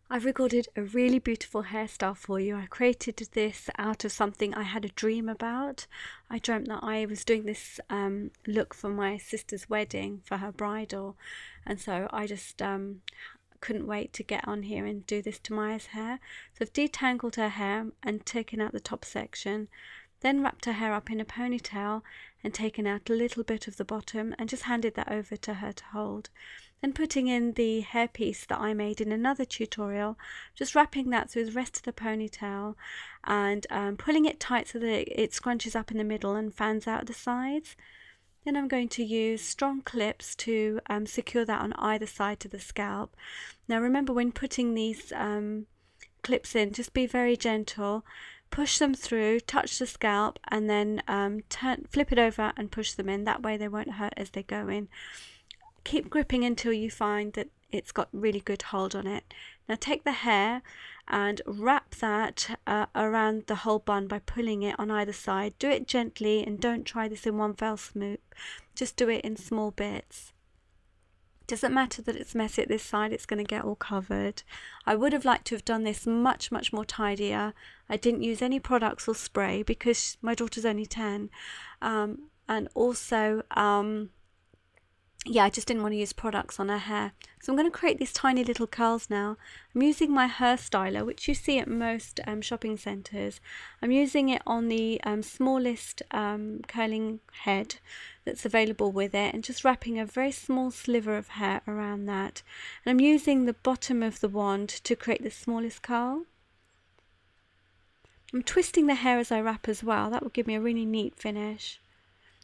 I've recorded a really beautiful hairstyle for you. I created this out of something I had a dream about. I dreamt that I was doing this look for my sister's wedding for her bridal, and so I just couldn't wait to get on here and do this to Maya's hair. So I've detangled her hair and taken out the top section, then wrapped her hair up in a ponytail and taken out a little bit of the bottom and just handed that over to her to hold. Then putting in the hairpiece that I made in another tutorial, just wrapping that through the rest of the ponytail and pulling it tight so that it scrunches up in the middle and fans out the sides. Then I'm going to use strong clips to secure that on either side to the scalp. Now remember, when putting these clips in, just be very gentle. Push them through, touch the scalp, and then flip it over and push them in. That way they won't hurt as they go in. Keep gripping until you find that it's got really good hold on it. Now take the hair and wrap that around the whole bun by pulling it on either side. Do it gently and don't try this in one fell swoop. Just do it in small bits. Doesn't matter that it's messy at this side, it's going to get all covered. I would have liked to have done this much more tidier. I didn't use any products or spray because my daughter's only 10, and also yeah, I just didn't want to use products on her hair. So I'm going to create these tiny little curls now. I'm using my HAIRSTYLE, which you see at most shopping centres. I'm using it on the smallest curling head that's available with it, and just wrapping a very small sliver of hair around that. And I'm using the bottom of the wand to create the smallest curl. I'm twisting the hair as I wrap as well. That will give me a really neat finish.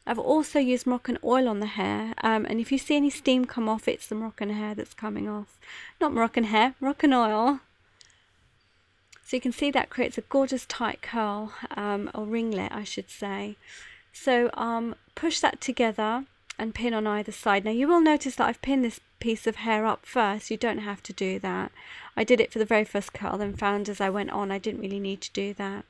I've also used Moroccan oil on the hair, and if you see any steam come off, it's the Moroccan hair that's coming off. Not Moroccan hair, Moroccan oil. So you can see that creates a gorgeous tight curl, or ringlet I should say. So push that together and pin on either side. Now you will notice that I've pinned this piece of hair up first. You don't have to do that. I did it for the very first curl, then found as I went on I didn't really need to do that.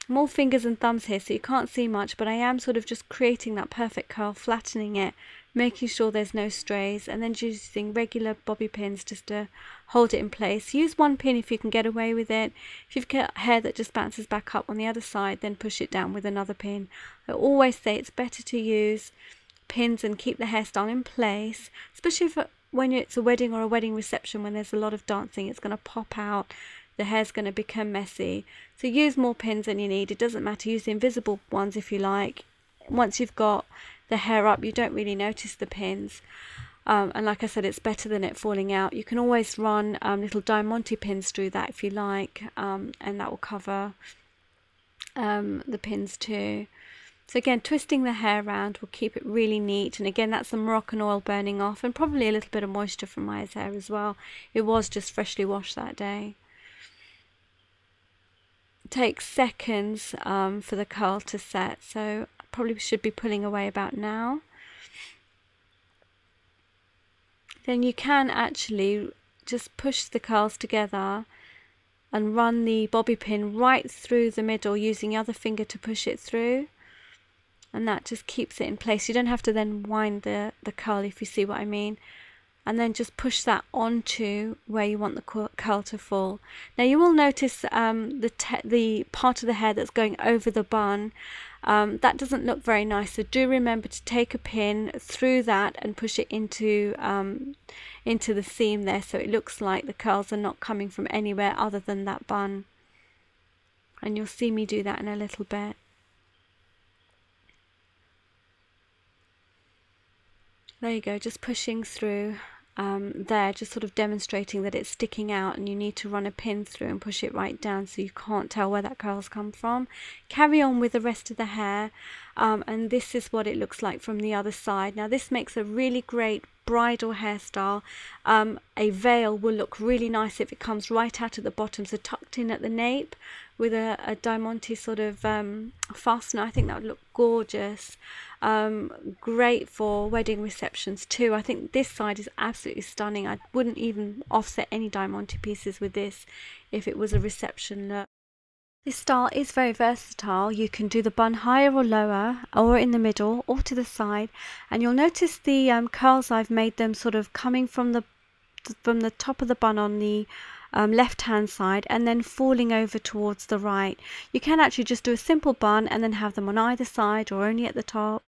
More fingers and thumbs here, so you can't see much, but I am sort of just creating that perfect curl, flattening it, making sure there's no strays, and then using regular bobby pins just to hold it in place. Use one pin if you can get away with it. If you've got hair that just bounces back up on the other side, then push it down with another pin. I always say it's better to use pins and keep the hairstyle in place, especially when it's a wedding or a wedding reception, when there's a lot of dancing, it's going to pop out. The hair's going to become messy. So use more pins than you need. It doesn't matter. Use the invisible ones if you like. Once you've got the hair up, you don't really notice the pins. And like I said, it's better than it falling out. You can always run little diamante pins through that if you like, and that will cover the pins too. So again, twisting the hair around will keep it really neat. And again, that's the Moroccan oil burning off, and probably a little bit of moisture from Maya's hair as well. It was just freshly washed that day. Takes seconds for the curl to set, so I probably should be pulling away about now. Then you can actually just push the curls together and run the bobby pin right through the middle using the other finger to push it through, and that just keeps it in place. You don't have to then wind the curl, if you see what I mean. And then just push that onto where you want the curl to fall. Now you will notice the part of the hair that's going over the bun. That doesn't look very nice, so do remember to take a pin through that and push it into the seam there, so it looks like the curls are not coming from anywhere other than that bun. And you'll see me do that in a little bit. There you go, just pushing through there, just sort of demonstrating that it's sticking out, and you need to run a pin through and push it right down so you can't tell where that curl's come from. Carry on with the rest of the hair, and this is what it looks like from the other side. Now this makes a really great bridal hairstyle. A veil will look really nice if it comes right out at the bottom, so tucked in at the nape with a diamante sort of fastener. I think that would look gorgeous. Great for wedding receptions too. I think this side is absolutely stunning. I wouldn't even offset any diamante pieces with this if it was a reception look. This style is very versatile. You can do the bun higher or lower, or in the middle, or to the side, and you'll notice the curls, I've made them sort of coming from the top of the bun on the left hand side and then falling over towards the right. You can actually just do a simple bun and then have them on either side or only at the top.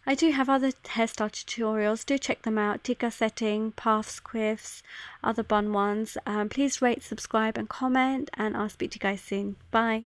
I do have other hairstyle tutorials, do check them out. TIKKA setting, puffs, quiffs, other bun ones. Please rate, subscribe and comment, and I'll speak to you guys soon. Bye.